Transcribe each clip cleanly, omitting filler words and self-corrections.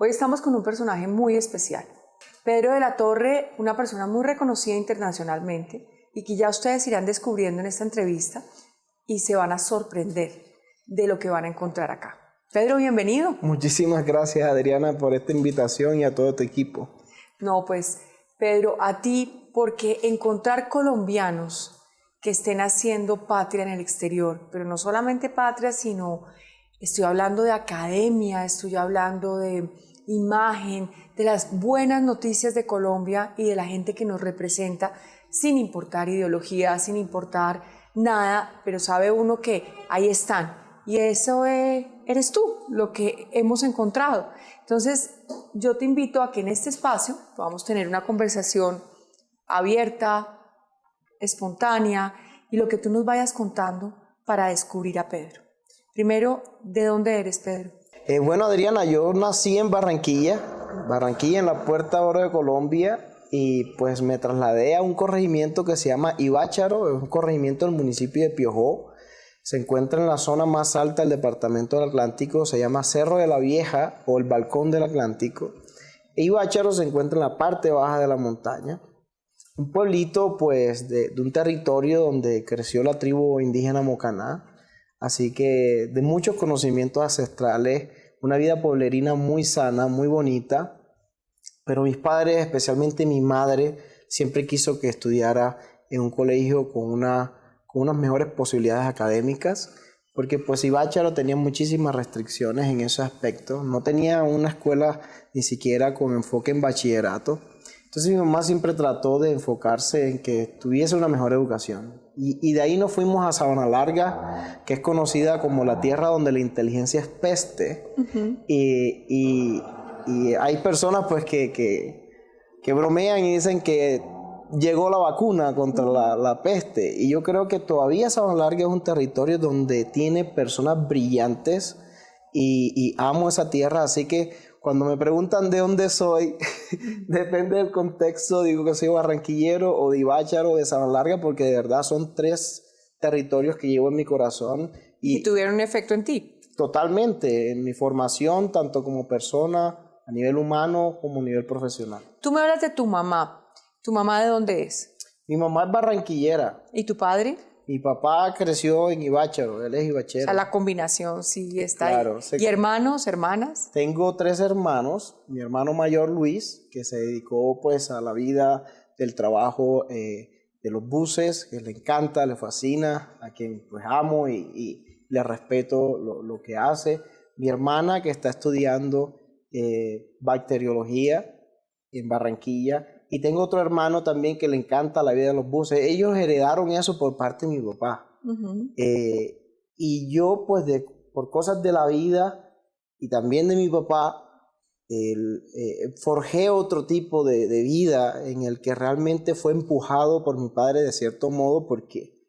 Hoy estamos con un personaje muy especial. Pedro de la Torre, una persona muy reconocida internacionalmente y que ya ustedes irán descubriendo en esta entrevista y se van a sorprender de lo que van a encontrar acá. Pedro, bienvenido. Muchísimas gracias, Adriana, por esta invitación y a todo tu equipo. No, pues, Pedro, a ti, porque encontrar colombianos que estén haciendo patria en el exterior, pero no solamente patria, sino estoy hablando de academia, estoy hablando de imagen, de las buenas noticias de Colombia y de la gente que nos representa, sin importar ideología, sin importar nada, pero sabe uno que ahí están. Y eso eres tú, lo que hemos encontrado. Entonces, yo te invito a que en este espacio podamos tener una conversación abierta, espontánea, y lo que tú nos vayas contando para descubrir a Pedro. Primero, ¿de dónde eres, Pedro? Bueno, Adriana, yo nací en Barranquilla, en la Puerta Oro de Colombia, y pues me trasladé a un corregimiento que se llama Ibácharo, es un corregimiento del municipio de Piojó. Se encuentra en la zona más alta del departamento del Atlántico, se llama Cerro de la Vieja o el Balcón del Atlántico. Ibácharo se encuentra en la parte baja de la montaña. Un pueblito pues de un territorio donde creció la tribu indígena Mocaná, así que de muchos conocimientos ancestrales, una vida pueblerina muy sana, muy bonita, pero mis padres, especialmente mi madre, siempre quiso que estudiara en un colegio con unas mejores posibilidades académicas, porque pues Ibácharo tenía muchísimas restricciones en ese aspecto, no tenía una escuela ni siquiera con enfoque en bachillerato. Entonces mi mamá siempre trató de enfocarse en que tuviese una mejor educación. Y de ahí nos fuimos a Sabana Larga, que es conocida como la tierra donde la inteligencia es peste. Y hay personas pues que bromean y dicen que llegó la vacuna contra la peste. Y yo creo que todavía Sabana Larga es un territorio donde tiene personas brillantes y amo esa tierra, así que cuando me preguntan de dónde soy, depende del contexto, digo que soy barranquillero o de Ibácharo o de Sabana Larga, porque de verdad son tres territorios que llevo en mi corazón. ¿Y tuvieron un efecto en ti? Totalmente, en mi formación, tanto como persona, a nivel humano, como a nivel profesional. Tú me hablas de tu mamá. ¿Tu mamá de dónde es? Mi mamá es barranquillera. ¿Y tu padre? Mi papá creció en Ibácharo, él es ibachero. O sea, la combinación sí está claro, ahí. ¿Y hermanos, hermanas? Tengo 3 hermanos. Mi hermano mayor, Luis, que se dedicó pues a la vida del trabajo de los buses, que le encanta, le fascina, a quien pues amo y le respeto lo que hace. Mi hermana, que está estudiando bacteriología en Barranquilla. Y tengo otro hermano también que le encanta la vida de los buses. Ellos heredaron eso por parte de mi papá. Y yo, pues, por cosas de la vida y también de mi papá, forjé otro tipo de vida en el que realmente fue empujado por mi padre de cierto modo, porque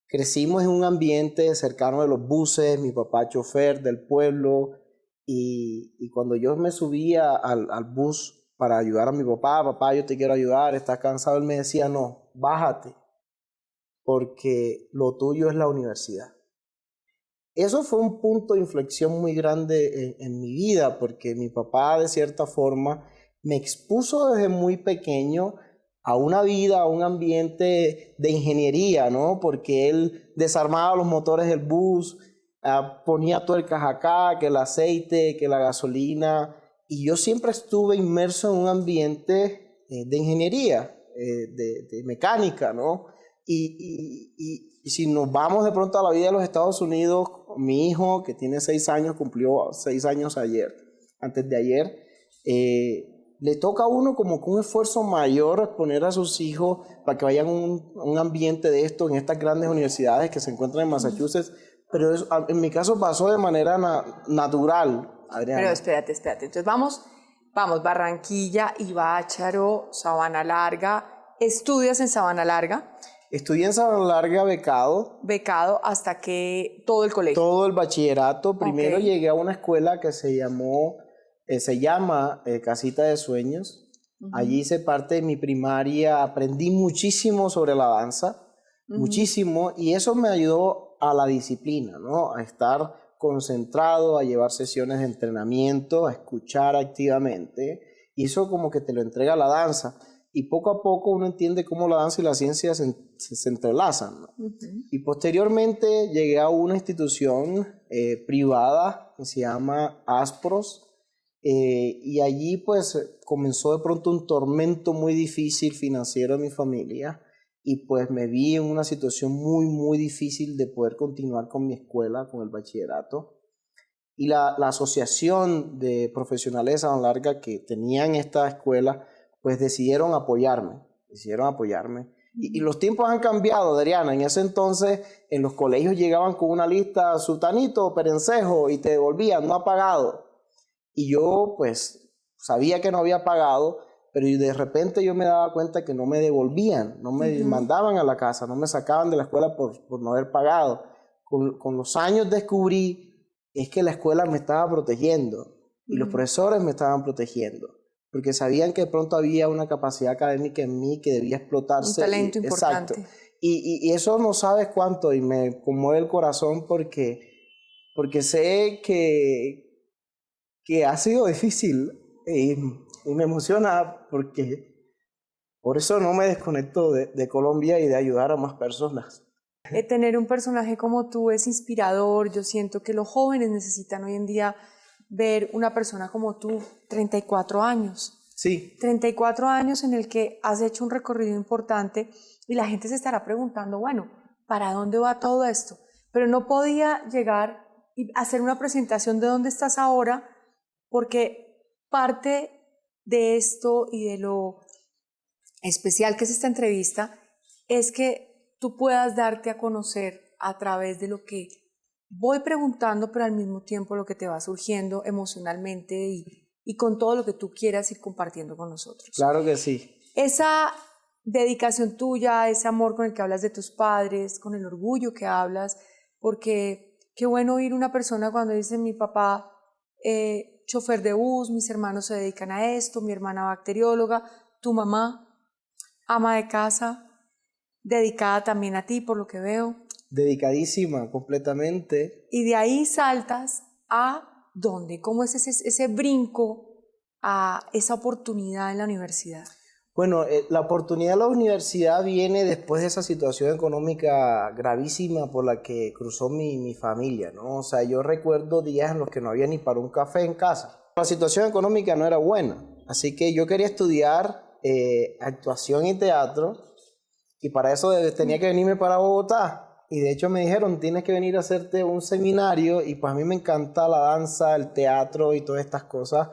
crecimos en un ambiente cercano de los buses, mi papá chofer del pueblo, y cuando yo me subía al bus para ayudar a mi papá, yo te quiero ayudar, estás cansado, él me decía, no, bájate, porque lo tuyo es la universidad. Eso fue un punto de inflexión muy grande en mi vida, porque mi papá de cierta forma me expuso desde muy pequeño a una vida, a un ambiente de ingeniería, ¿no? Porque él desarmaba los motores del bus, ponía tuercas acá, que el aceite, que la gasolina, y yo siempre estuve inmerso en un ambiente de ingeniería, de mecánica, ¿no? Y si nos vamos de pronto a la vida de los Estados Unidos, mi hijo, que tiene 6 años, cumplió 6 años antes de ayer, le toca a uno como con un esfuerzo mayor exponer a sus hijos para que vayan a un ambiente de esto en estas grandes universidades que se encuentran en Massachusetts, pero eso, en mi caso pasó de manera natural, Adriana. Pero espérate. Entonces vamos, Barranquilla, Ibácharo, Sabana Larga. ¿Estudias en Sabana Larga? Estudié en Sabana Larga becado. Becado hasta que todo el colegio. Todo el bachillerato. Primero llegué a una escuela que se llama Casita de Sueños. Allí hice parte de mi primaria. Aprendí muchísimo sobre la danza. Muchísimo. Y eso me ayudó a la disciplina, ¿no? A estar concentrado a llevar sesiones de entrenamiento, a escuchar activamente, y eso como que te lo entrega la danza. Y poco a poco uno entiende cómo la danza y la ciencia se entrelazan, ¿no? Y posteriormente llegué a una institución privada que se llama Aspros, y allí pues comenzó de pronto un tormento muy difícil financiero en mi familia, y pues me vi en una situación muy, muy difícil de poder continuar con mi escuela, con el bachillerato. Y la asociación de profesionales de Sabana Larga que tenían esta escuela, pues decidieron apoyarme. Y los tiempos han cambiado, Adriana. En ese entonces, en los colegios llegaban con una lista, Sultanito, Perencejo, y te devolvían, no ha pagado. Y yo, pues, sabía que no había pagado, pero de repente yo me daba cuenta que no me devolvían, no me mandaban a la casa, no me sacaban de la escuela por no haber pagado. Con los años descubrí es que la escuela me estaba protegiendo y los profesores me estaban protegiendo, porque sabían que de pronto había una capacidad académica en mí que debía explotarse. Un talento importante. Exacto. Y eso no sabes cuánto, y me conmueve el corazón porque sé que ha sido difícil, y me emociona porque por eso no me desconecto de Colombia y de ayudar a más personas. Tener un personaje como tú es inspirador. Yo siento que los jóvenes necesitan hoy en día ver una persona como tú, 34 años. Sí. 34 años en el que has hecho un recorrido importante y la gente se estará preguntando, bueno, ¿para dónde va todo esto? Pero no podía llegar y hacer una presentación de dónde estás ahora, porque parte de esto y de lo especial que es esta entrevista es que tú puedas darte a conocer a través de lo que voy preguntando, pero al mismo tiempo lo que te va surgiendo emocionalmente y con todo lo que tú quieras ir compartiendo con nosotros. Claro que sí. Esa dedicación tuya, ese amor con el que hablas de tus padres, con el orgullo que hablas, porque qué bueno oír una persona cuando dice mi papá chofer de bus, mis hermanos se dedican a esto, mi hermana bacterióloga, tu mamá ama de casa, dedicada también a ti por lo que veo. Dedicadísima, completamente. Y de ahí saltas a ¿dónde? ¿Cómo es ese brinco a esa oportunidad en la universidad? Bueno, la oportunidad de la universidad viene después de esa situación económica gravísima por la que cruzó mi familia, ¿no? O sea, yo recuerdo días en los que no había ni para un café en casa. La situación económica no era buena, así que yo quería estudiar actuación y teatro, y para eso tenía que venirme para Bogotá. Y de hecho me dijeron, tienes que venir a hacerte un seminario, y pues a mí me encanta la danza, el teatro y todas estas cosas.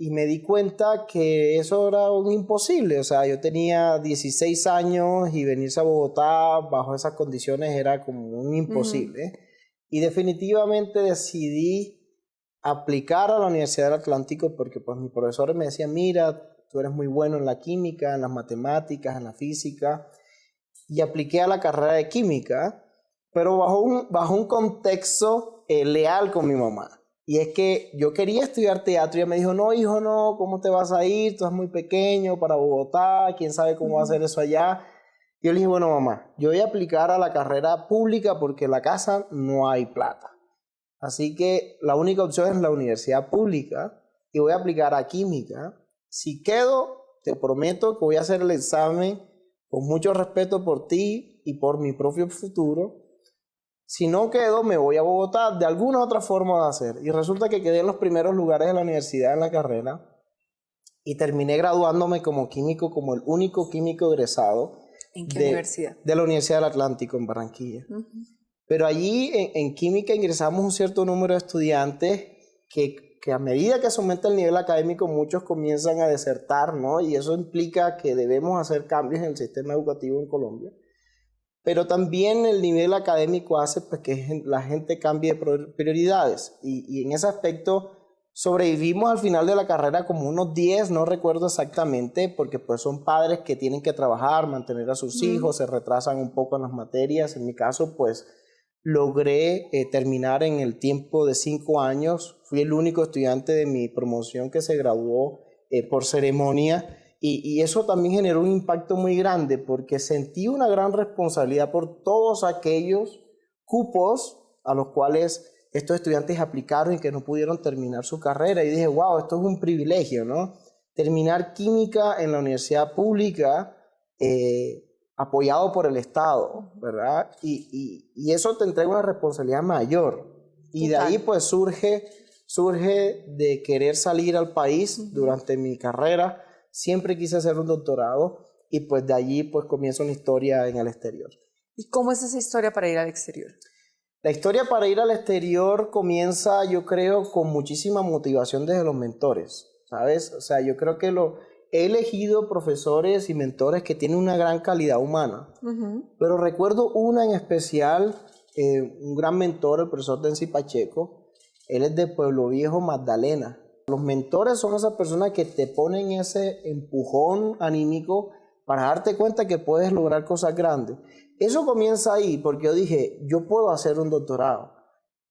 Y me di cuenta que eso era un imposible. O sea, yo tenía 16 años y venirse a Bogotá bajo esas condiciones era como un imposible. Y definitivamente decidí aplicar a la Universidad del Atlántico porque pues mis profesores me decían, mira, tú eres muy bueno en la química, en las matemáticas, en la física. Y apliqué a la carrera de química, pero bajo un contexto leal con mi mamá. Y es que yo quería estudiar teatro y ella me dijo, no, hijo, no, ¿cómo te vas a ir? Tú eres muy pequeño para Bogotá, quién sabe cómo va a hacer eso allá. Y yo le dije, bueno, mamá, yo voy a aplicar a la carrera pública porque en la casa no hay plata. Así que la única opción es la universidad pública y voy a aplicar a química. Si quedo, te prometo que voy a hacer el examen con mucho respeto por ti y por mi propio futuro. Si no quedo, me voy a Bogotá, de alguna otra forma de hacer. Y resulta que quedé en los primeros lugares de la universidad en la carrera y terminé graduándome como químico, como el único químico egresado. ¿En qué universidad? De la Universidad del Atlántico, en Barranquilla. Pero allí en química ingresamos un cierto número de estudiantes que a medida que se aumenta el nivel académico, muchos comienzan a desertar, ¿no? Y eso implica que debemos hacer cambios en el sistema educativo en Colombia. Pero también el nivel académico hace pues, que la gente cambie de prioridades. Y en ese aspecto sobrevivimos al final de la carrera como unos 10, no recuerdo exactamente, porque pues son padres que tienen que trabajar, mantener a sus hijos, se retrasan un poco en las materias. En mi caso, pues logré terminar en el tiempo de 5 años. Fui el único estudiante de mi promoción que se graduó por ceremonia. Y eso también generó un impacto muy grande porque sentí una gran responsabilidad por todos aquellos cupos a los cuales estos estudiantes aplicaron y que no pudieron terminar su carrera. Y dije, wow, esto es un privilegio, ¿no? Terminar química en la universidad pública, apoyado por el Estado, ¿verdad? Y eso te entrega una responsabilidad mayor. Y de ahí pues surge de querer salir al país durante mi carrera. Siempre quise hacer un doctorado y pues de allí pues comienza una historia en el exterior. ¿Y cómo es esa historia para ir al exterior? La historia para ir al exterior comienza, yo creo, con muchísima motivación desde los mentores, ¿sabes? O sea, yo creo que he elegido profesores y mentores que tienen una gran calidad humana. Pero recuerdo una en especial, un gran mentor, el profesor Densi Pacheco. Él es de Pueblo Viejo, Magdalena. Los mentores son esas personas que te ponen ese empujón anímico para darte cuenta que puedes lograr cosas grandes. Eso comienza ahí, porque yo dije, yo puedo hacer un doctorado.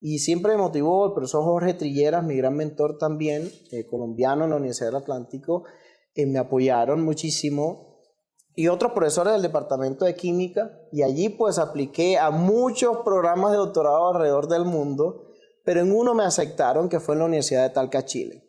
Y siempre me motivó el profesor Jorge Trilleras, mi gran mentor también, colombiano en la Universidad del Atlántico, me apoyaron muchísimo. Y otros profesores del Departamento de Química, y allí pues apliqué a muchos programas de doctorado alrededor del mundo, pero en uno me aceptaron, que fue en la Universidad de Talca, Chile.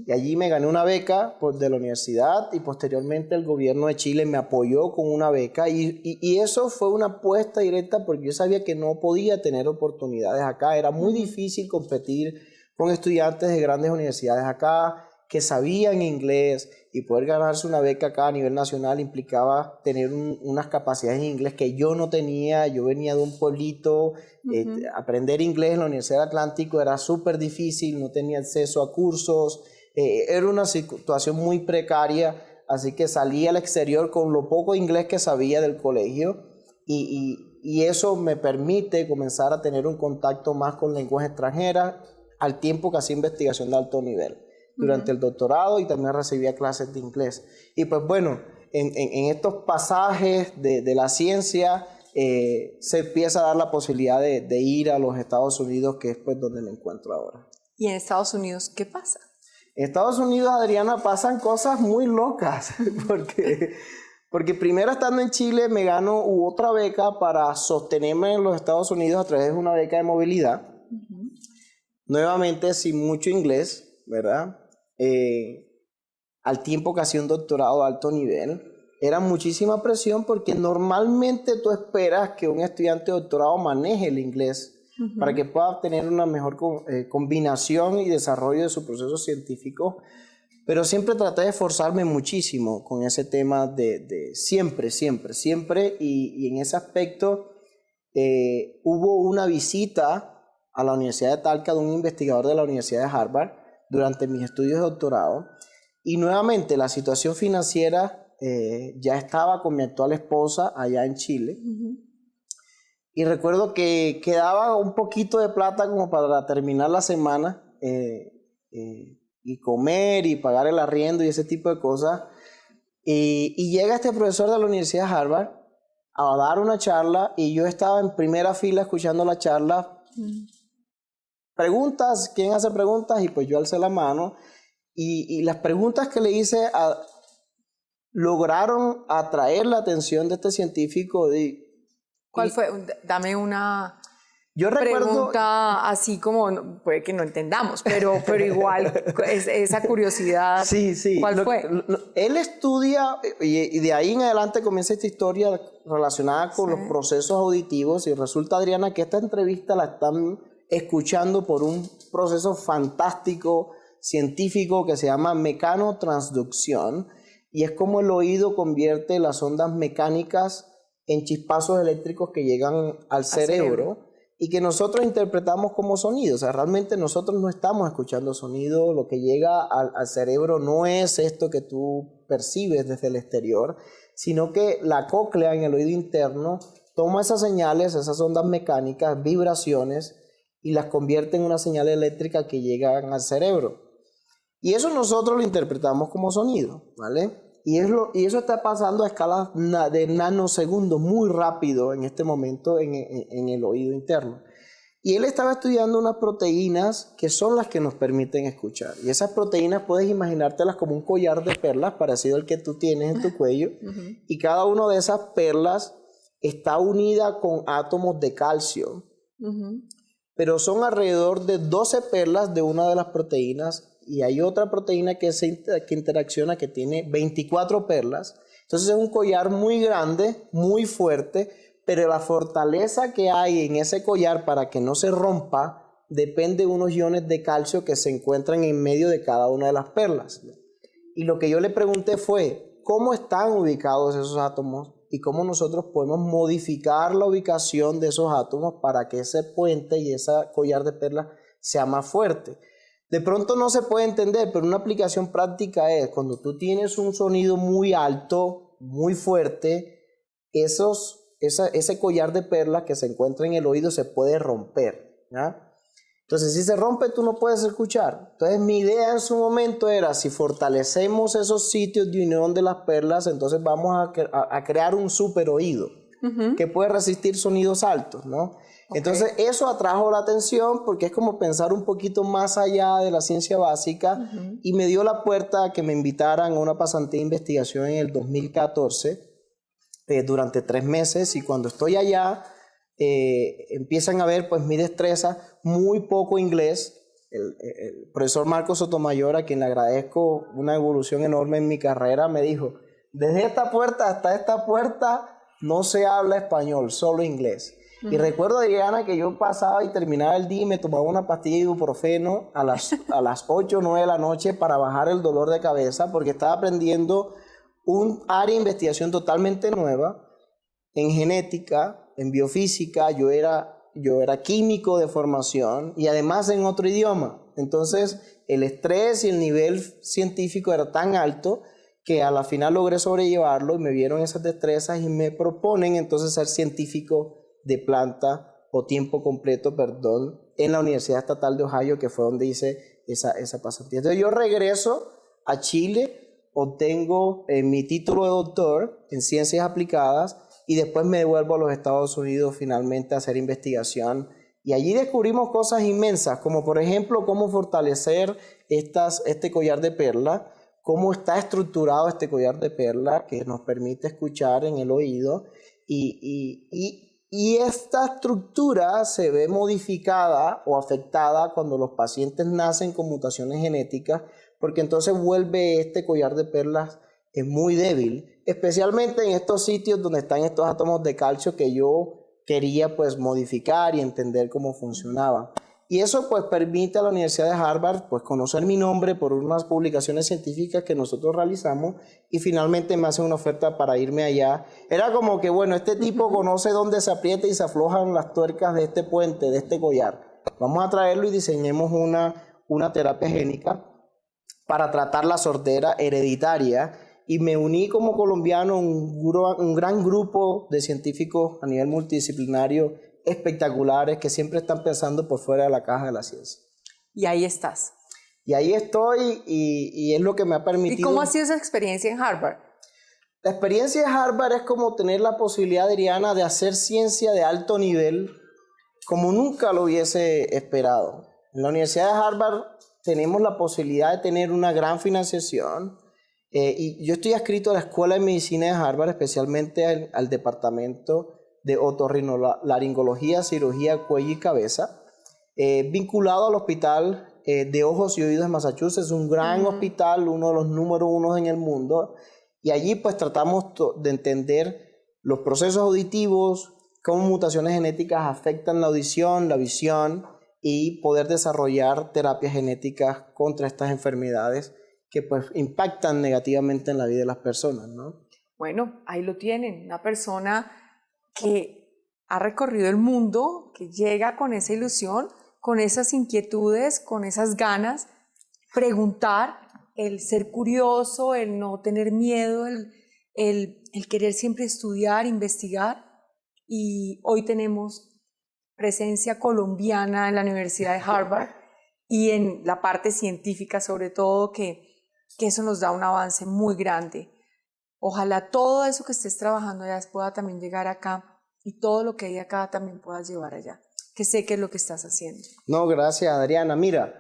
Y allí me gané una beca de la universidad y posteriormente el gobierno de Chile me apoyó con una beca y eso fue una apuesta directa porque yo sabía que no podía tener oportunidades acá. Era muy difícil competir con estudiantes de grandes universidades acá que sabían inglés y poder ganarse una beca acá a nivel nacional implicaba tener unas capacidades en inglés que yo no tenía. Yo venía de un pueblito, aprender inglés en la Universidad del Atlántico era súper difícil, no tenía acceso a cursos, era una situación muy precaria, así que salí al exterior con lo poco inglés que sabía del colegio y eso me permite comenzar a tener un contacto más con lenguas extranjeras al tiempo que hacía investigación de alto nivel durante el doctorado y también recibía clases de inglés. Y pues bueno, en estos pasajes de la ciencia se empieza a dar la posibilidad de ir a los Estados Unidos, que es pues donde me encuentro ahora. ¿Y en Estados Unidos qué pasa? En Estados Unidos, Adriana, pasan cosas muy locas, porque primero estando en Chile me gano otra beca para sostenerme en los Estados Unidos a través de una beca de movilidad, nuevamente sin mucho inglés, ¿verdad? Al tiempo que hacía un doctorado de alto nivel, era muchísima presión porque normalmente tú esperas que un estudiante de doctorado maneje el inglés para que pueda tener una mejor combinación y desarrollo de su proceso científico, pero siempre traté de esforzarme muchísimo con ese tema de siempre, y en ese aspecto hubo una visita a la Universidad de Talca de un investigador de la Universidad de Harvard durante mis estudios de doctorado y nuevamente la situación financiera ya estaba con mi actual esposa allá en Chile y recuerdo que quedaba un poquito de plata como para terminar la semana y comer y pagar el arriendo y ese tipo de cosas y llega este profesor de la Universidad de Harvard a dar una charla y yo estaba en primera fila escuchando la charla. Preguntas, ¿quién hace preguntas? Y pues yo alcé la mano y las preguntas que le hice lograron atraer la atención de este científico. ¿Cuál fue? Dame una recuerdo, pregunta así como, puede que no entendamos, pero igual esa curiosidad. Sí. ¿Cuál fue? Él estudia, y de ahí en adelante comienza esta historia relacionada con los procesos auditivos y resulta, Adriana, que esta entrevista la están escuchando por un proceso fantástico científico que se llama mecanotransducción y es como el oído convierte las ondas mecánicas en chispazos eléctricos que llegan al cerebro y que nosotros interpretamos como sonido. O sea, realmente nosotros no estamos escuchando sonido, lo que llega al cerebro no es esto que tú percibes desde el exterior, sino que la cóclea en el oído interno toma esas señales, esas ondas mecánicas, vibraciones, y las convierte en una señal eléctrica que llega al cerebro. Y eso nosotros lo interpretamos como sonido, ¿vale? Y eso está pasando a escalas de nanosegundos, muy rápido en este momento en el oído interno. Y él estaba estudiando unas proteínas que son las que nos permiten escuchar. Y esas proteínas puedes imaginártelas como un collar de perlas parecido al que tú tienes en tu cuello. Y cada una de esas perlas está unida con átomos de calcio. pero son alrededor de 12 perlas de una de las proteínas y hay otra proteína que interacciona que tiene 24 perlas. Entonces es un collar muy grande, muy fuerte, pero la fortaleza que hay en ese collar para que no se rompa depende de unos iones de calcio que se encuentran en medio de cada una de las perlas. Y lo que yo le pregunté fue, ¿cómo están ubicados esos átomos? Y cómo nosotros podemos modificar la ubicación de esos átomos para que ese puente y ese collar de perlas sea más fuerte. De pronto no se puede entender, pero una aplicación práctica es cuando tú tienes un sonido muy alto, muy fuerte, ese collar de perlas que se encuentra en el oído se puede romper, ¿ya? Entonces, si se rompe, tú no puedes escuchar. Entonces, mi idea en su momento era, si fortalecemos esos sitios de unión de las perlas, entonces vamos a crear un super oído que puede resistir sonidos altos, ¿no? Okay. Entonces, eso atrajo la atención porque es como pensar un poquito más allá de la ciencia básica y me dio la puerta a que me invitaran a una pasantía de investigación en el 2014 durante 3 meses y cuando estoy allá, empiezan a ver pues mi destreza, muy poco inglés. El profesor Marcos Sotomayor, a quien le agradezco una evolución enorme en mi carrera, me dijo, desde esta puerta hasta esta puerta no se habla español, solo inglés. Y recuerdo, Adriana, que yo pasaba y terminaba el día y me tomaba una pastilla de ibuprofeno a las 8 o 9 de la noche para bajar el dolor de cabeza porque estaba aprendiendo un área de investigación totalmente nueva en genética, en biofísica. Yo era químico de formación y además en otro idioma. Entonces el estrés y el nivel científico era tan alto que a la final logré sobrellevarlo y me vieron esas destrezas y me proponen entonces ser científico de planta o tiempo completo, perdón, en la Universidad Estatal de Ohio, que fue donde hice esa pasantía. Entonces yo regreso a Chile, obtengo mi título de doctor en ciencias aplicadas y después me devuelvo a los Estados Unidos finalmente a hacer investigación. Y allí descubrimos cosas inmensas, como por ejemplo cómo fortalecer este collar de perla, cómo está estructurado este collar de perla que nos permite escuchar en el oído. Y esta estructura se ve modificada o afectada cuando los pacientes nacen con mutaciones genéticas, porque entonces vuelve este collar de perlas muy débil, especialmente en estos sitios donde están estos átomos de calcio que yo quería pues modificar y entender cómo funcionaban. Y eso pues permite a la Universidad de Harvard pues conocer mi nombre por unas publicaciones científicas que nosotros realizamos y finalmente me hacen una oferta para irme allá. Era como que bueno, este tipo conoce dónde se aprieta y se aflojan las tuercas de este puente, de este collar. Vamos a traerlo y diseñemos una terapia génica para tratar la sordera hereditaria. Y me uní como colombiano a un gran grupo de científicos a nivel multidisciplinario espectaculares que siempre están pensando por fuera de la caja de la ciencia. Y ahí estás. Y ahí estoy y es lo que me ha permitido... ¿Y cómo ha sido esa experiencia en Harvard? La experiencia de Harvard es como tener la posibilidad, Adriana, de hacer ciencia de alto nivel como nunca lo hubiese esperado. En la Universidad de Harvard tenemos la posibilidad de tener una gran financiación. Y yo estoy adscrito a la Escuela de Medicina de Harvard, especialmente al departamento de otorrinolaringología, cirugía, cuello y cabeza, vinculado al Hospital de Ojos y Oídos de Massachusetts, un gran hospital, uno de los número 1 en el mundo, y allí pues tratamos de entender los procesos auditivos, cómo mutaciones genéticas afectan la audición, la visión, y poder desarrollar terapias genéticas contra estas enfermedades que pues impactan negativamente en la vida de las personas, ¿no? Bueno, ahí lo tienen, una persona que ha recorrido el mundo, que llega con esa ilusión, con esas inquietudes, con esas ganas, preguntar, el ser curioso, el no tener miedo, el querer siempre estudiar, investigar. Y hoy tenemos presencia colombiana en la Universidad de Harvard y en la parte científica sobre todo, que eso nos da un avance muy grande. Ojalá todo eso que estés trabajando allá pueda también llegar acá y todo lo que hay acá también puedas llevar allá, que sé que es lo que estás haciendo. No, gracias, Adriana. Mira,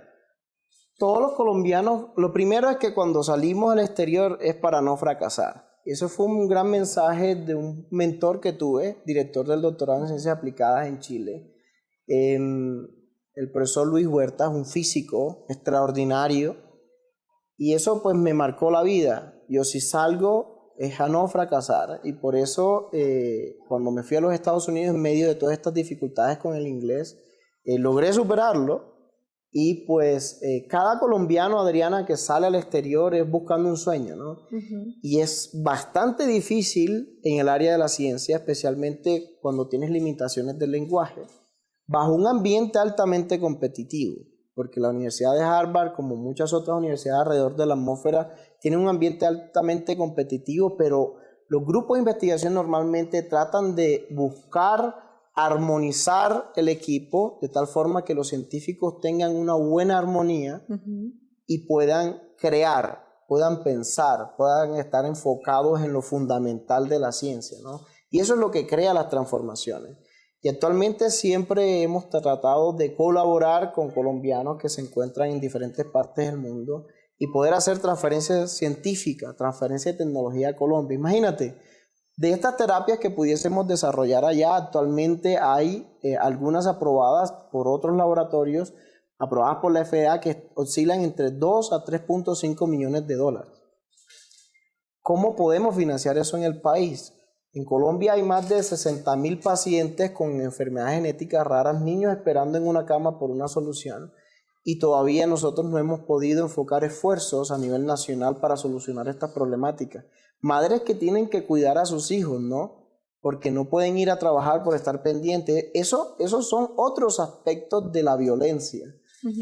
todos los colombianos, lo primero es que cuando salimos al exterior es para no fracasar. Eso fue un gran mensaje de un mentor que tuve, director del doctorado en Ciencias Aplicadas en Chile. el profesor Luis Huerta es un físico extraordinario y eso pues me marcó la vida. Yo si salgo es a no fracasar y por eso cuando me fui a los Estados Unidos en medio de todas estas dificultades con el inglés, logré superarlo. Y pues cada colombiano, Adriana, que sale al exterior es buscando un sueño, ¿no? Y es bastante difícil en el área de la ciencia, especialmente cuando tienes limitaciones del lenguaje, bajo un ambiente altamente competitivo, porque la Universidad de Harvard, como muchas otras universidades alrededor de la atmósfera, tiene un ambiente altamente competitivo, pero los grupos de investigación normalmente tratan de buscar armonizar el equipo de tal forma que los científicos tengan una buena armonía y puedan crear, puedan pensar, puedan estar enfocados en lo fundamental de la ciencia, ¿no? Y eso es lo que crea las transformaciones. Y actualmente siempre hemos tratado de colaborar con colombianos que se encuentran en diferentes partes del mundo y poder hacer transferencias científicas, transferencia de tecnología a Colombia. Imagínate, de estas terapias que pudiésemos desarrollar allá, actualmente hay algunas aprobadas por otros laboratorios, aprobadas por la FDA, que oscilan entre 2 a 3.5 millones de dólares. ¿Cómo podemos financiar eso en el país? En Colombia hay más de 60.000 pacientes con enfermedades genéticas raras, niños esperando en una cama por una solución, y todavía nosotros no hemos podido enfocar esfuerzos a nivel nacional para solucionar estas problemáticas. Madres que tienen que cuidar a sus hijos, ¿no? Porque no pueden ir a trabajar por estar pendientes. Esos son otros aspectos de la violencia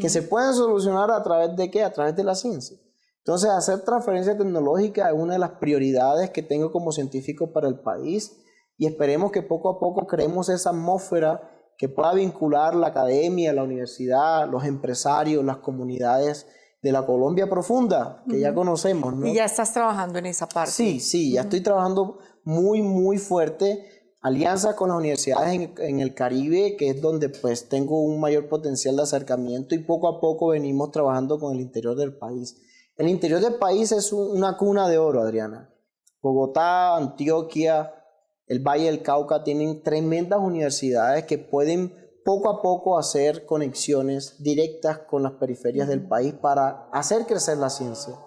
que se pueden solucionar a través de ¿qué? A través de la ciencia. Entonces, hacer transferencia tecnológica es una de las prioridades que tengo como científico para el país y esperemos que poco a poco creemos esa atmósfera que pueda vincular la academia, la universidad, los empresarios, las comunidades de la Colombia profunda, que ya conocemos, ¿no? Y ya estás trabajando en esa parte. Sí, ya estoy trabajando muy fuerte, alianzas con las universidades en el Caribe, que es donde pues tengo un mayor potencial de acercamiento y poco a poco venimos trabajando con el interior del país. El interior del país es una cuna de oro, Adriana. Bogotá, Antioquia, el Valle del Cauca tienen tremendas universidades que pueden poco a poco hacer conexiones directas con las periferias del país para hacer crecer la ciencia.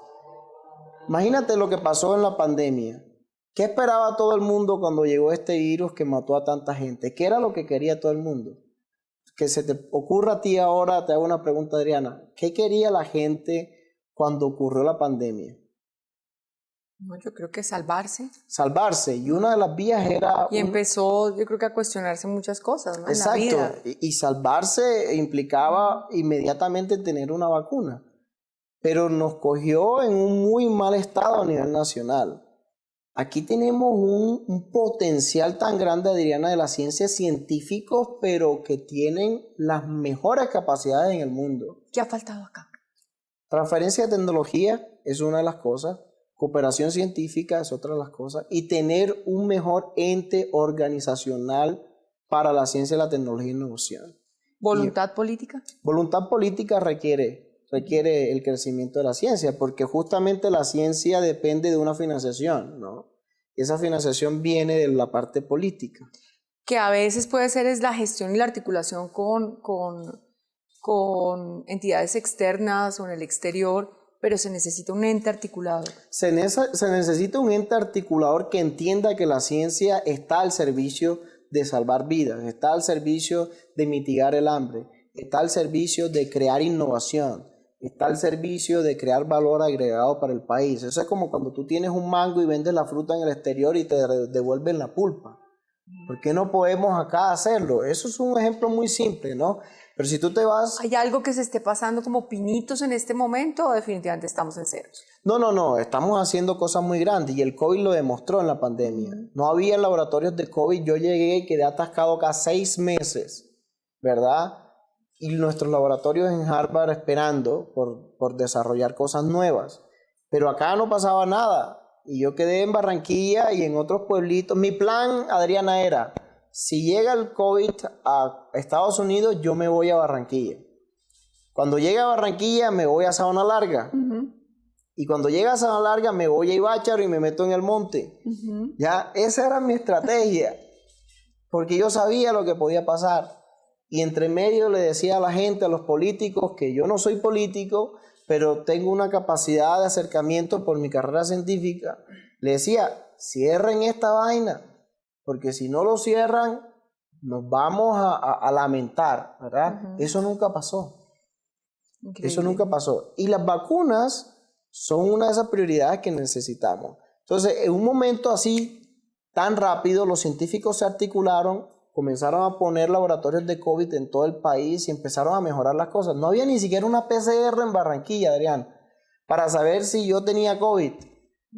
Imagínate lo que pasó en la pandemia. ¿Qué esperaba todo el mundo cuando llegó este virus que mató a tanta gente? ¿Qué era lo que quería todo el mundo? Que se te ocurra a ti ahora, te hago una pregunta, Adriana. ¿Qué quería la gente cuando ocurrió la pandemia? No, yo creo que salvarse. Salvarse. Y una de las vías era... Y empezó, yo creo que a cuestionarse muchas cosas, ¿no? Exacto. En la vida. Y salvarse implicaba inmediatamente tener una vacuna. Pero nos cogió en un muy mal estado a nivel nacional. Aquí tenemos un potencial tan grande, Adriana, de las ciencias científicos, pero que tienen las mejores capacidades en el mundo. ¿Qué ha faltado acá? Transferencia de tecnología es una de las cosas. Cooperación científica es otra de las cosas, y tener un mejor ente organizacional para la ciencia, la tecnología y la innovación. ¿Voluntad política? Voluntad política requiere el crecimiento de la ciencia, porque justamente la ciencia depende de una financiación, ¿no? Y esa financiación viene de la parte política. Que a veces puede ser es la gestión y la articulación con entidades externas o en el exterior, pero se necesita un ente articulador. Se necesita un ente articulador que entienda que la ciencia está al servicio de salvar vidas, está al servicio de mitigar el hambre, está al servicio de crear innovación, está al servicio de crear valor agregado para el país. Eso es como cuando tú tienes un mango y vendes la fruta en el exterior y te devuelven la pulpa. ¿Por qué no podemos acá hacerlo? Eso es un ejemplo muy simple, ¿no? Pero si tú te vas... ¿Hay algo que se esté pasando como pinitos en este momento o definitivamente estamos en ceros? No, estamos haciendo cosas muy grandes y el COVID lo demostró en la pandemia. No había laboratorios de COVID, yo llegué y quedé atascado acá 6 meses, ¿verdad? Y nuestros laboratorios en Harvard esperando por desarrollar cosas nuevas. Pero acá no pasaba nada y yo quedé en Barranquilla y en otros pueblitos. Mi plan, Adriana, era... Si llega el COVID a Estados Unidos, yo me voy a Barranquilla. Cuando llegue a Barranquilla, me voy a Sabana Larga. Y cuando llegue a Sabana Larga, me voy a Ibácharo y me meto en el monte. Ya, esa era mi estrategia. Porque yo sabía lo que podía pasar. y entre medio le decía a la gente, a los políticos, que yo no soy político, pero tengo una capacidad de acercamiento por mi carrera científica. Le decía, cierren esta vaina, porque si no lo cierran, nos vamos a lamentar, ¿verdad? Ujú. Eso nunca pasó. Increíble. Eso nunca pasó. Y las vacunas son una de esas prioridades que necesitamos. Entonces, en un momento así, tan rápido, los científicos se articularon, comenzaron a poner laboratorios de COVID en todo el país y empezaron a mejorar las cosas. No había ni siquiera una PCR en Barranquilla, Adrián, para saber si yo tenía COVID,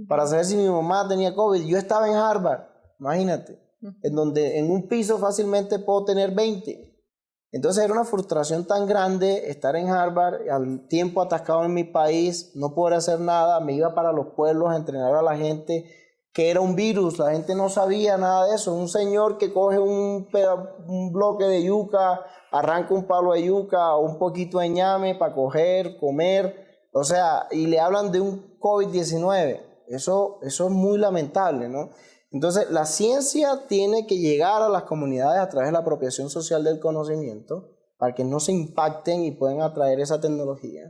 para saber si mi mamá tenía COVID. Yo estaba en Harvard, imagínate, en donde en un piso fácilmente puedo tener 20. Entonces era una frustración tan grande estar en Harvard, al tiempo atascado en mi país, no poder hacer nada. Me iba para los pueblos a entrenar a la gente que era un virus, la gente no sabía nada de eso. Un señor que coge un bloque de yuca, arranca un palo de yuca o un poquito de ñame para coger, comer, o sea, y le hablan de un COVID-19. Eso es muy lamentable, ¿no? Entonces, la ciencia tiene que llegar a las comunidades a través de la apropiación social del conocimiento para que no se impacten y puedan atraer esa tecnología.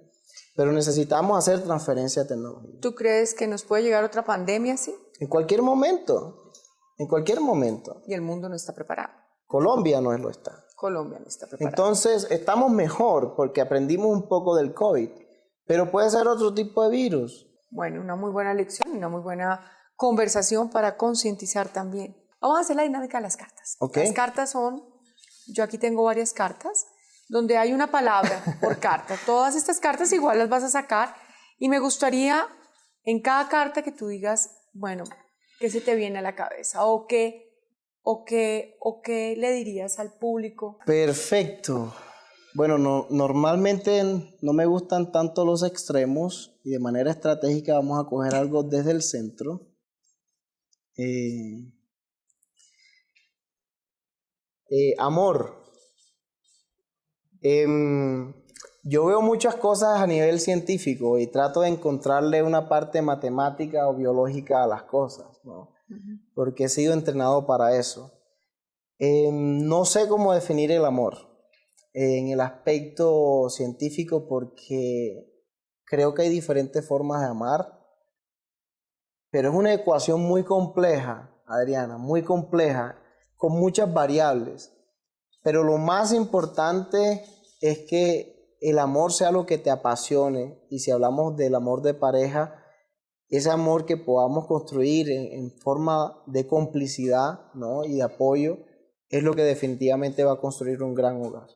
Pero necesitamos hacer transferencia de tecnología. ¿Tú crees que nos puede llegar otra pandemia así? En cualquier momento, en cualquier momento. Y el mundo no está preparado. Colombia no lo está. Colombia no está preparado. Entonces, estamos mejor porque aprendimos un poco del COVID, pero puede ser otro tipo de virus. Bueno, una muy buena lección, una muy buena conversación para concientizar también. Vamos a hacer la dinámica de las cartas. Okay. Las cartas son, yo aquí tengo varias cartas, donde hay una palabra por carta. Todas estas cartas igual las vas a sacar y me gustaría en cada carta que tú digas, bueno, ¿qué se te viene a la cabeza? ¿O qué le dirías al público? Perfecto. Bueno, normalmente no me gustan tanto los extremos y de manera estratégica vamos a coger algo desde el centro. Amor. Yo veo muchas cosas a nivel científico y trato de encontrarle una parte matemática o biológica a las cosas, ¿no? Porque he sido entrenado para eso. No sé cómo definir el amor en el aspecto científico porque creo que hay diferentes formas de amar, pero es una ecuación muy compleja, Adriana, muy compleja, con muchas variables. Pero lo más importante es que el amor sea lo que te apasione, y si hablamos del amor de pareja, ese amor que podamos construir en forma de complicidad, ¿no? Y de apoyo, es lo que definitivamente va a construir un gran hogar.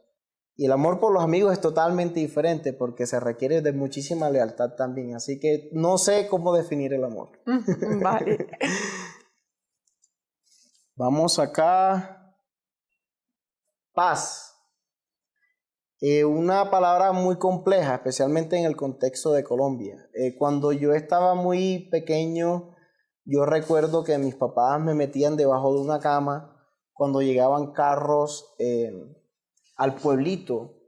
Y el amor por los amigos es totalmente diferente porque se requiere de muchísima lealtad también. Así que no sé cómo definir el amor. Vale. Vamos acá. Paz. Una palabra muy compleja, especialmente en el contexto de Colombia. Cuando yo estaba muy pequeño, yo recuerdo que mis papás me metían debajo de una cama cuando llegaban carros al pueblito,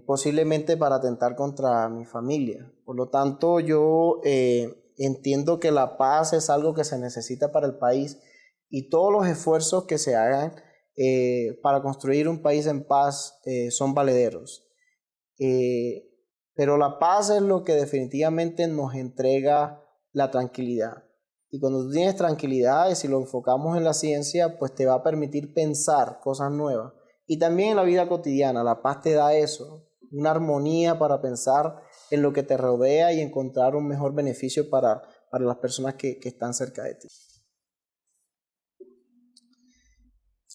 posiblemente para atentar contra mi familia. Por lo tanto, yo entiendo que la paz es algo que se necesita para el país y todos los esfuerzos que se hagan para construir un país en paz son valederos. Pero la paz es lo que definitivamente nos entrega la tranquilidad. Y cuando tú tienes tranquilidad, y si lo enfocamos en la ciencia, pues te va a permitir pensar cosas nuevas. Y también en la vida cotidiana, la paz te da eso, una armonía para pensar en lo que te rodea y encontrar un mejor beneficio para las personas que están cerca de ti.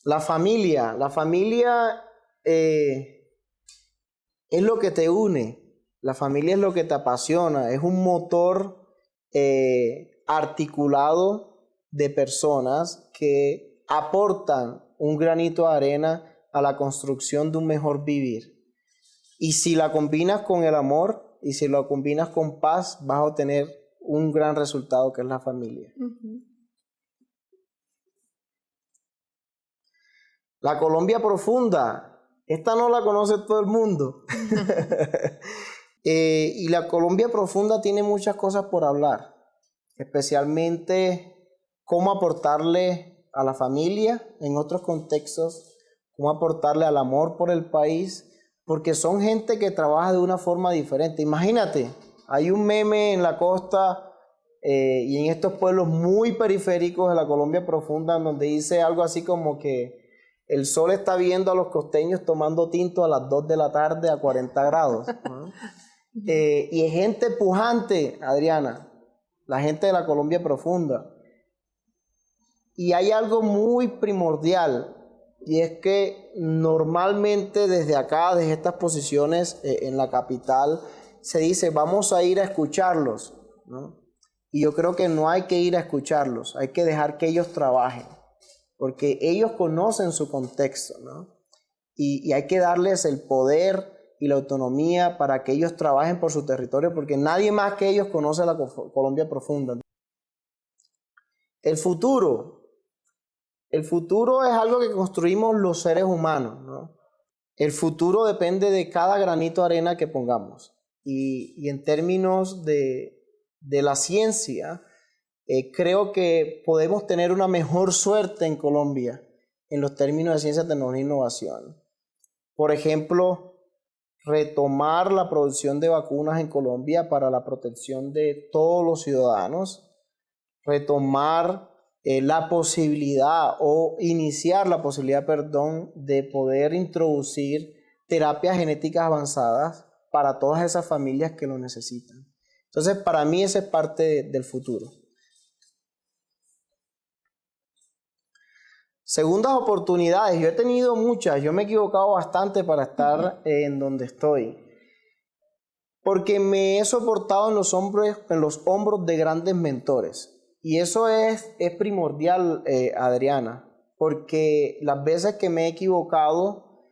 La familia es lo que te une, la familia es lo que te apasiona, es un motor articulado de personas que aportan un granito de arena a la construcción de un mejor vivir. Y si la combinas con el amor y si lo combinas con paz, vas a obtener un gran resultado que es la familia. La Colombia profunda, esta no la conoce todo el mundo. Y la Colombia profunda tiene muchas cosas por hablar, especialmente cómo aportarle a la familia en otros contextos, cómo aportarle al amor por el país, porque son gente que trabaja de una forma diferente. Imagínate, hay un meme en la costa y en estos pueblos muy periféricos de la Colombia profunda, en donde dice algo así como que el sol está viendo a los costeños tomando tinto a las 2 de la tarde a 40 grados, ¿no? Y es gente pujante, Adriana, la gente de la Colombia profunda. Y hay algo muy primordial, y es que normalmente desde acá, desde estas posiciones en la capital, se dice, vamos a ir a escucharlos, ¿no? Y yo creo que no hay que ir a escucharlos, hay que dejar que ellos trabajen, porque ellos conocen su contexto, ¿no? Y hay que darles el poder y la autonomía para que ellos trabajen por su territorio, porque nadie más que ellos conoce la Colombia profunda. El futuro es algo que construimos los seres humanos, ¿no? El futuro depende de cada granito de arena que pongamos. Y en términos de la ciencia, creo que podemos tener una mejor suerte en Colombia en los términos de ciencia, tecnología e innovación. Por ejemplo, retomar la producción de vacunas en Colombia para la protección de todos los ciudadanos, retomar la posibilidad o iniciar la posibilidad, perdón, de poder introducir terapias genéticas avanzadas para todas esas familias que lo necesitan. Entonces, para mí esa es parte del futuro. Segundas oportunidades, yo he tenido muchas, yo me he equivocado bastante para estar en donde estoy, porque me he soportado en los hombros de grandes mentores. Y eso es primordial, Adriana, porque las veces que me he equivocado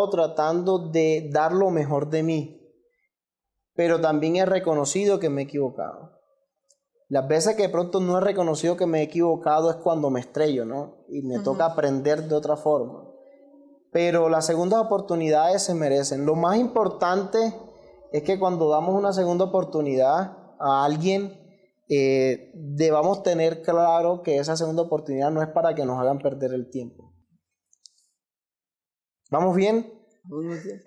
tratando de dar lo mejor de mí, pero también he reconocido que me he equivocado. Las veces que de pronto no he reconocido que me he equivocado es cuando me estrello, ¿no? Y me toca aprender de otra forma. Pero las segundas oportunidades se merecen. Lo más importante es que cuando damos una segunda oportunidad a alguien, debamos tener claro que esa segunda oportunidad no es para que nos hagan perder el tiempo. ¿Vamos bien? Muy bien.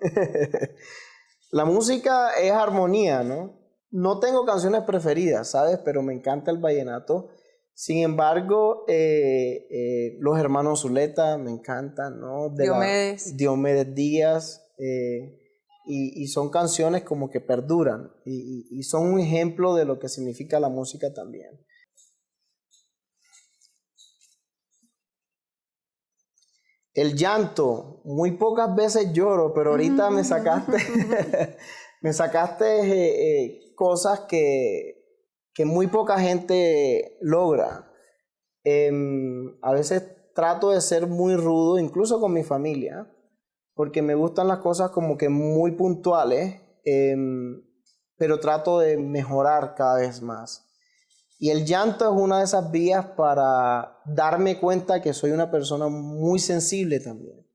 La música es armonía, ¿no? No tengo canciones preferidas, ¿sabes? Pero me encanta el vallenato. Sin embargo, los hermanos Zuleta me encantan, ¿no? Diomedes Díaz. Y son canciones como que perduran y son un ejemplo de lo que significa la música también. El llanto, muy pocas veces lloro, pero ahorita me sacaste cosas que muy poca gente logra. A veces trato de ser muy rudo, incluso con mi familia, porque me gustan las cosas como que muy puntuales, pero trato de mejorar cada vez más. Y el llanto es una de esas vías para darme cuenta que soy una persona muy sensible también.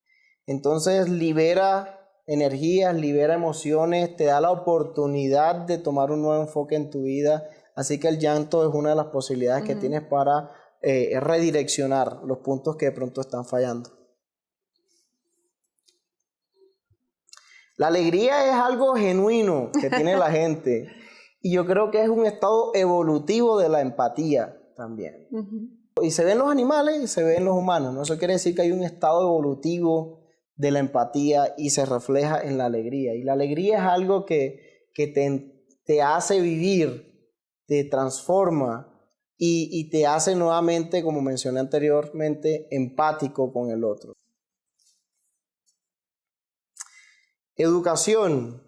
Entonces libera energías, libera emociones, te da la oportunidad de tomar un nuevo enfoque en tu vida. Así que el llanto es una de las posibilidades que tienes para redireccionar los puntos que de pronto están fallando. La alegría es algo genuino que tiene la gente y yo creo que es un estado evolutivo de la empatía también. Y se ve en los animales y se ve en los humanos, ¿no? Eso quiere decir que hay un estado evolutivo de la empatía y se refleja en la alegría. Y la alegría es algo que te hace vivir, te transforma y te hace nuevamente, como mencioné anteriormente, empático con el otro. Educación.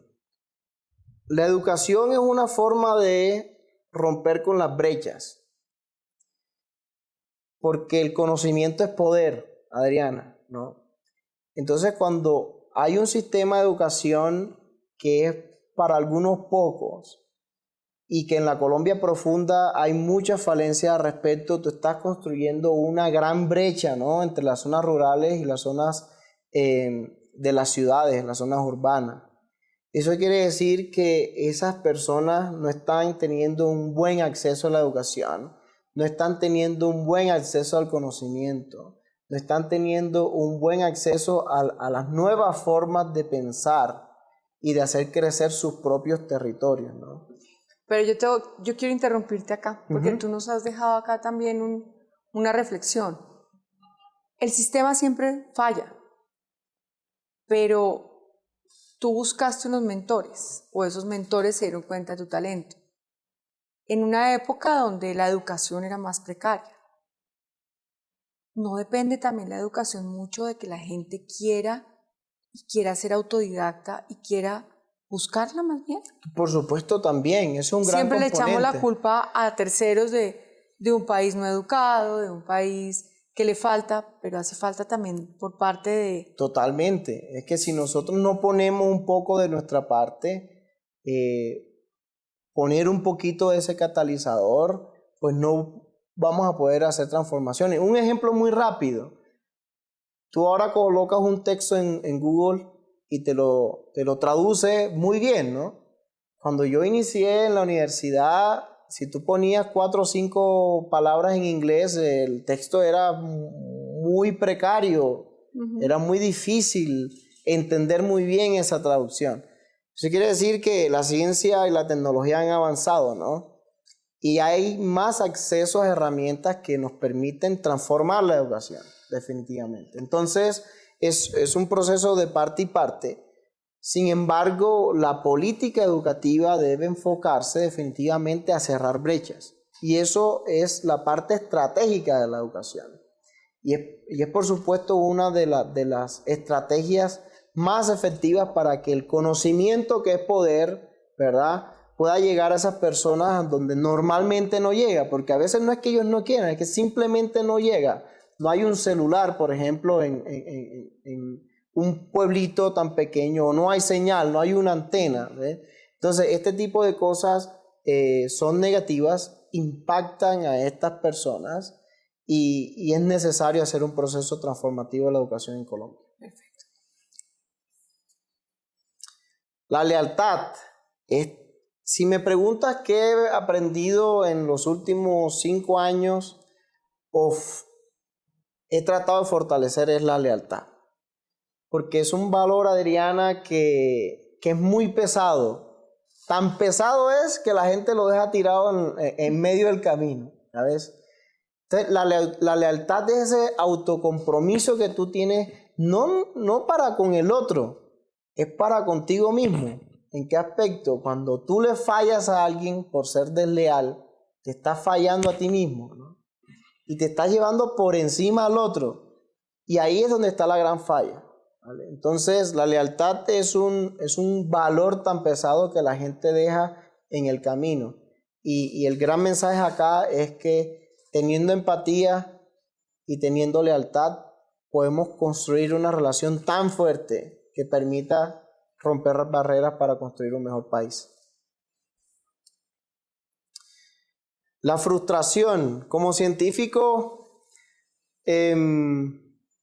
La educación es una forma de romper con las brechas, porque el conocimiento es poder, Adriana, ¿no? Entonces, cuando hay un sistema de educación que es para algunos pocos y que en la Colombia profunda hay muchas falencias al respecto, tú estás construyendo una gran brecha, ¿no? Entre las zonas rurales y las zonas de las ciudades, las zonas urbanas. Eso quiere decir que esas personas no están teniendo un buen acceso a la educación, no están teniendo un buen acceso al conocimiento, no están teniendo un buen acceso a las nuevas formas de pensar y de hacer crecer sus propios territorios, ¿no? Pero yo quiero interrumpirte acá, porque tú nos has dejado acá también una reflexión. El sistema siempre falla, pero tú buscaste unos mentores, o esos mentores se dieron cuenta de tu talento, en una época donde la educación era más precaria. ¿No depende también la educación mucho de que la gente quiera ser autodidacta y quiera buscarla más bien? Por supuesto también, es un gran componente. Siempre le echamos la culpa a terceros de un país no educado, de un país que le falta, pero hace falta también por parte de... Totalmente, es que si nosotros no ponemos un poco de nuestra parte, poner un poquito de ese catalizador, pues no vamos a poder hacer transformaciones. Un ejemplo muy rápido, tú ahora colocas un texto en Google y te lo traduce muy bien, ¿no? Cuando yo inicié en la universidad, si tú ponías 4 o 5 palabras en inglés, el texto era muy precario, era muy difícil entender muy bien esa traducción. Eso quiere decir que la ciencia y la tecnología han avanzado, ¿no? Y hay más acceso a herramientas que nos permiten transformar la educación, definitivamente. Entonces, es un proceso de parte y parte. Sin embargo, la política educativa debe enfocarse definitivamente a cerrar brechas. Y eso es la parte estratégica de la educación. Y es por supuesto una de las estrategias más efectivas para que el conocimiento, que es poder, ¿verdad?, pueda llegar a esas personas donde normalmente no llega. Porque a veces no es que ellos no quieran, es que simplemente no llega. No hay un celular, por ejemplo, en un pueblito tan pequeño, o no hay señal, no hay una antena, ¿ves? Entonces, este tipo de cosas son negativas, impactan a estas personas y es necesario hacer un proceso transformativo de la educación en Colombia. Perfecto. La lealtad. Si me preguntas qué he aprendido en los últimos 5 años, he tratado de fortalecer es la lealtad. Porque es un valor, Adriana, que es muy pesado. Tan pesado es que la gente lo deja tirado en medio del camino, ¿sabes? Entonces, la lealtad es ese autocompromiso que tú tienes, no para con el otro, es para contigo mismo. ¿En qué aspecto? Cuando tú le fallas a alguien por ser desleal, te estás fallando a ti mismo, ¿no? Y te estás llevando por encima al otro. Y ahí es donde está la gran falla, ¿vale? Entonces, la lealtad es un valor tan pesado que la gente deja en el camino. Y el gran mensaje acá es que teniendo empatía y teniendo lealtad, podemos construir una relación tan fuerte que permita romper barreras para construir un mejor país. La frustración. Como científico,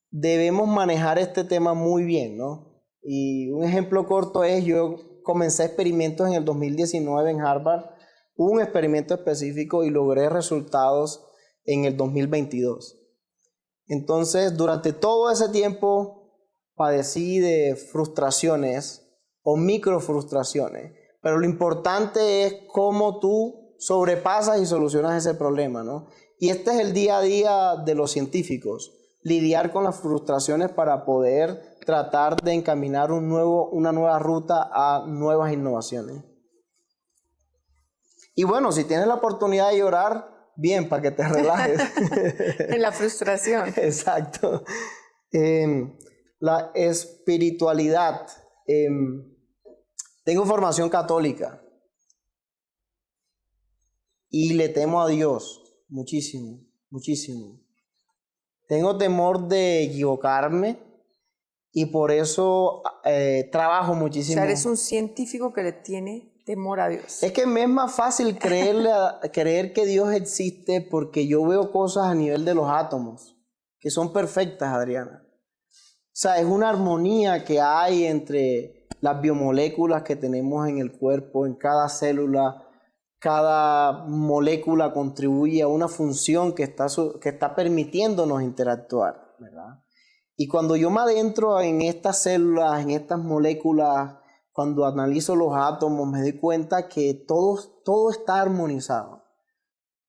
debemos manejar este tema muy bien, ¿no? Y un ejemplo corto es, yo comencé experimentos en el 2019 en Harvard, un experimento específico, y logré resultados en el 2022. Entonces, durante todo ese tiempo padecí de frustraciones o microfrustraciones, pero lo importante es cómo tú sobrepasas y solucionas ese problema, ¿no? Y este es el día a día de los científicos, lidiar con las frustraciones para poder tratar de encaminar una nueva ruta a nuevas innovaciones. Y bueno, si tienes la oportunidad de llorar, bien, para que te relajes. En la frustración. Exacto. La espiritualidad. Tengo formación católica y le temo a Dios muchísimo, muchísimo. Tengo temor de equivocarme y por eso trabajo muchísimo. O sea, eres un científico que le tiene temor a Dios. Es que me es más fácil creer que Dios existe porque yo veo cosas a nivel de los átomos que son perfectas, Adriana. O sea, es una armonía que hay entre las biomoléculas que tenemos en el cuerpo, en cada célula. Cada molécula contribuye a una función que está permitiéndonos interactuar. ¿verdad? Y cuando yo me adentro en estas células, en estas moléculas, cuando analizo los átomos, me doy cuenta que todo está armonizado.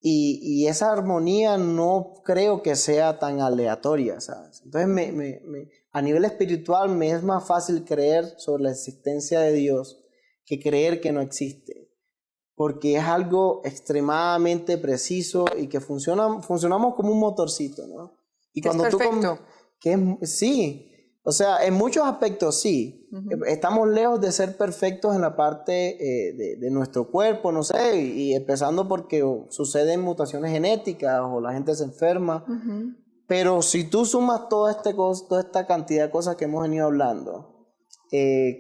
Y esa armonía no creo que sea tan aleatoria, ¿sabes? Entonces, a nivel espiritual me es más fácil creer sobre la existencia de Dios que creer que no existe. Porque es algo extremadamente preciso y que funcionamos como un motorcito, ¿no? Y cuando es perfecto. Sí, o sea, en muchos aspectos sí. Estamos lejos de ser perfectos en la parte de nuestro cuerpo, no sé, y empezando porque suceden mutaciones genéticas o la gente se enferma. Pero si tú sumas toda esta cantidad de cosas que hemos venido hablando,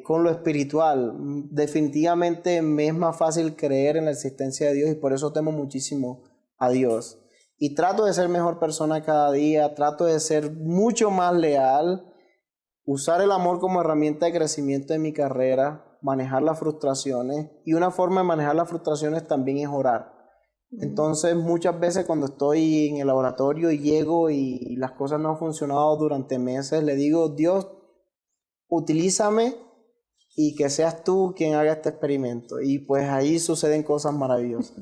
con lo espiritual, definitivamente me es más fácil creer en la existencia de Dios y por eso temo muchísimo a Dios. Y trato de ser mejor persona cada día, trato de ser mucho más leal, usar el amor como herramienta de crecimiento en mi carrera, manejar las frustraciones, y una forma de manejar las frustraciones también es orar. Entonces muchas veces cuando estoy en el laboratorio y llego y las cosas no han funcionado durante meses, le digo, Dios, utilízame y que seas tú quien haga este experimento. Y pues ahí suceden cosas maravillosas.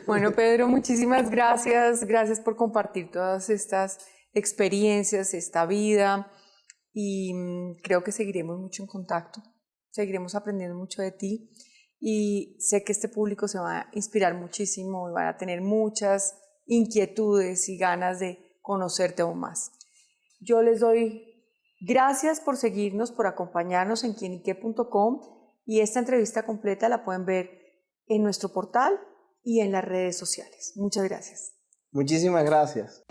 Bueno, Pedro, muchísimas gracias. Gracias por compartir todas estas experiencias, esta vida. Y creo que seguiremos mucho en contacto. Seguiremos aprendiendo mucho de ti. Y sé que este público se va a inspirar muchísimo y van a tener muchas inquietudes y ganas de conocerte aún más. Yo les doy gracias por seguirnos, por acompañarnos en quienique.com, y esta entrevista completa la pueden ver en nuestro portal y en las redes sociales. Muchas gracias. Muchísimas gracias.